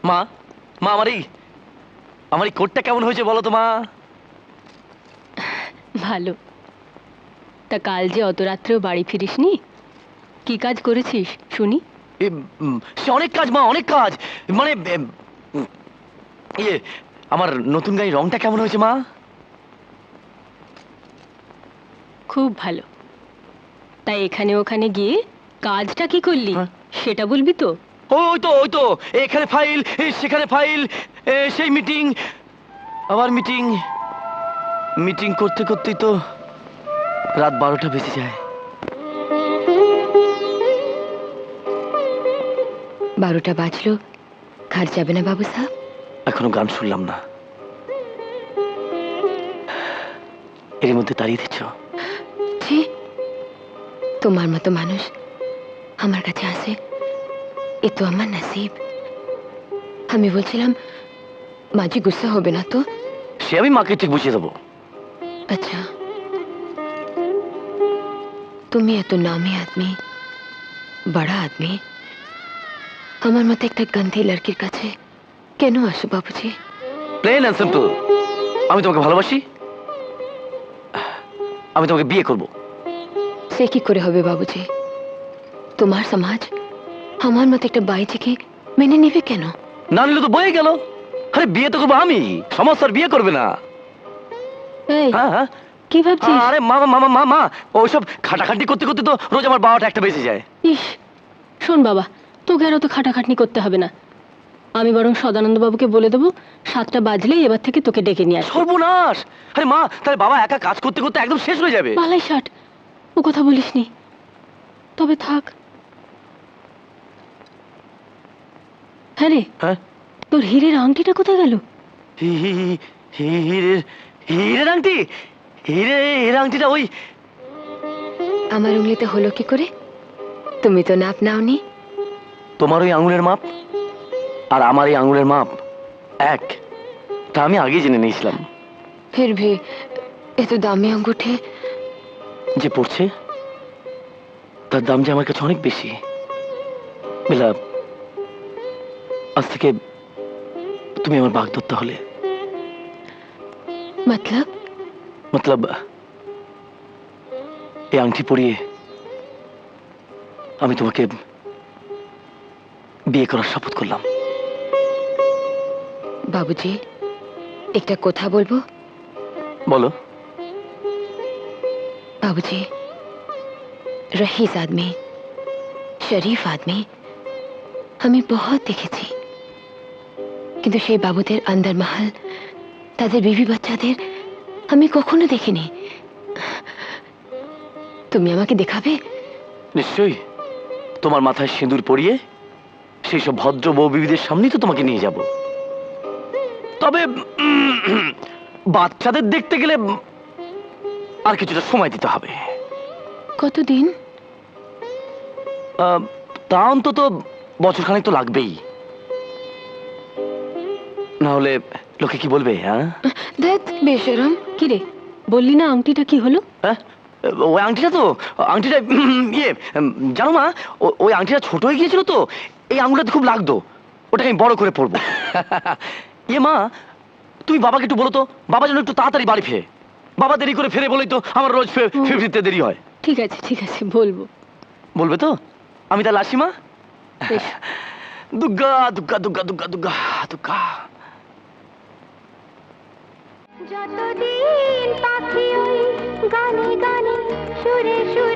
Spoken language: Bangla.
মা, মা আমার এই কোটটা কেমন হয়েছে বলো তো মা? ভালো। তা কাল যে অত রাত্রেও বাড়ি ফিরিসনি, কি কাজ করেছিস শুনি? সে অনেক কাজ মা, অনেক কাজ। মানে ইয়ে, আমার নতুন গাড়ির রংটা কেমন হয়েছে মা? খুব ভালো। তাই এখানে ওখানে গিয়ে কাজটা কি করলি হ্যাঁ? সেটা বলবি তো? ওই তো এখানে ফাইল, সেখানে ফাইল, সেই মিটিং, আবার মিটিং। মিটিং করতে করতেই তো রাত 12টা বেজে যায়। 12টা বাজলো, ঘর যাবে না বাবু সাহেব? এখনো গান শুনলাম না, এর মধ্যে তাড়িয়ে দিচ্ছ? ছি, তোমার মতো মানুষ আমার কাছে আসে, এ তো আমার নসিব। আমি বলছিলাম মাঝি গুসা হবে না তো? সে আমি মাকে ঠিক বুঝিয়ে দেবো। আচ্ছা, তুমি এত নামি আদমি, বড়া আদমি, আমার মতো একটা গন্ধি লড়কির কাছে কেন আসো বাবুজি? প্লেন অ্যান্ড সিম্পল, আমি তোমাকে ভালোবাসি, আমি তোমাকে বিয়ে করব। সে কি করে হবে বাবুজি? তোমার সমাজ আমার মতো একটা বাইজিকে মেনে নেবে কেন? না নিলে তো বয়ে গেল। আরে বিয়ে তো করবো আমি, সমাজ তো আর বিয়ে করবে না। এই, হ্যাঁ হ্যাঁ, কি ভাবছিস? আরে মা মা মা মা মা, ওইসব খাটাখাটি করতে করতে তো রোজ আমার 12টা 1টা বেজে যায়। ইস, শোন বাবা, তোকে আর অত খাটাখাটনি করতে হবে না। আমি বরং সদানন্দ বাবুকে বলে দেবো 7টা বাজলেই এবার থেকে তোকে ডেকে নিয়ে আসবে। সর্বনাশ! আরে মা, তাহলে বাবা একা কাজ করতে করতে একদম শেষ হয়ে যাবে। বালাই ষাট, ও কথা বলিসনি। তবে থাক। হ্যাঁ রে, হ্যাঁ, তোর হীরের আংটিটা কোথায় গেল? হিরের হিরের আংটি, হিরের আংটিটা ওই আমার উংলিতে হলো কি করে? তুমি তো নাপ নাওনি। তোমার ওই আঙুলের মাপ আর আমার এই আঙুলের মাপ এক, তা আমি আগেই জেনে নিয়েছিলাম। ফির ভি এত দামি আঙ্গুঠি। যে পড়ছে তার দাম যে আমার কাছে অনেক বেশি। বেলা, আজ থেকে তুমি আমার বাগদত্তা হলে। মতলব? মতলব এই আংটি পরিয়ে আমি তোমাকে বিয়ে করার শপথ করলাম। বাবুজি, একটা কথা বলবো? বলো। बाबूजी, रईस आदमी, শরীফ আদমি আমি বহুত দেখেছি, কিন্তু সেই বাবুদের আন্দার মহল, তাদের বিবি বাচ্চাদের আমি কখনো দেখিনি। তুমি আমাকে দেখাবে? নিশ্চয়ই, তোমার মাথায় সিঁদুর পরিয়ে সেই সব ভদ্র বউ বিবিদের সামনেই তো তোমাকে নিয়ে যাব। তবে বাচ্চাদের দেখতে গেলে আর কিছুটা সময় দিতে হবে। কতদিন? তা অন্তত বছরখানেক তো লাগবেই, না হলে লোকে কি বলবে? হ্যাঁ, দেখ বেশরম। কি রে, বললি না আংটিটা কি হলো? হ্যাঁ, ওই আংটিটা তো, আংটিটা ইয়ে, জানো মা, ওই আংটিটা ছোট হয়ে গিয়েছিল তো, এই আঙুলটা খুব লাগতো, ওটাকে আমি বড় করে পরবো। ইয়ে মা, তুমি বাবাকে একটু বলো তো, বাবা যেন একটু তাড়াতাড়ি বাড়ি ফিরে। বাবা দেরি করে ফিরে বলেই তো আমার রোজ ফিরতে দেরি হয়। ঠিক আছে ঠিক আছে, বলবো। বলবে তো? আমি তাহলে আসি মা। বেশ। দুর্গা দুর্গা দুর্গা দুর্গা দুর্গা দুর্গা। যতদিন পাখি ওই গানে গানে সুরে সুরে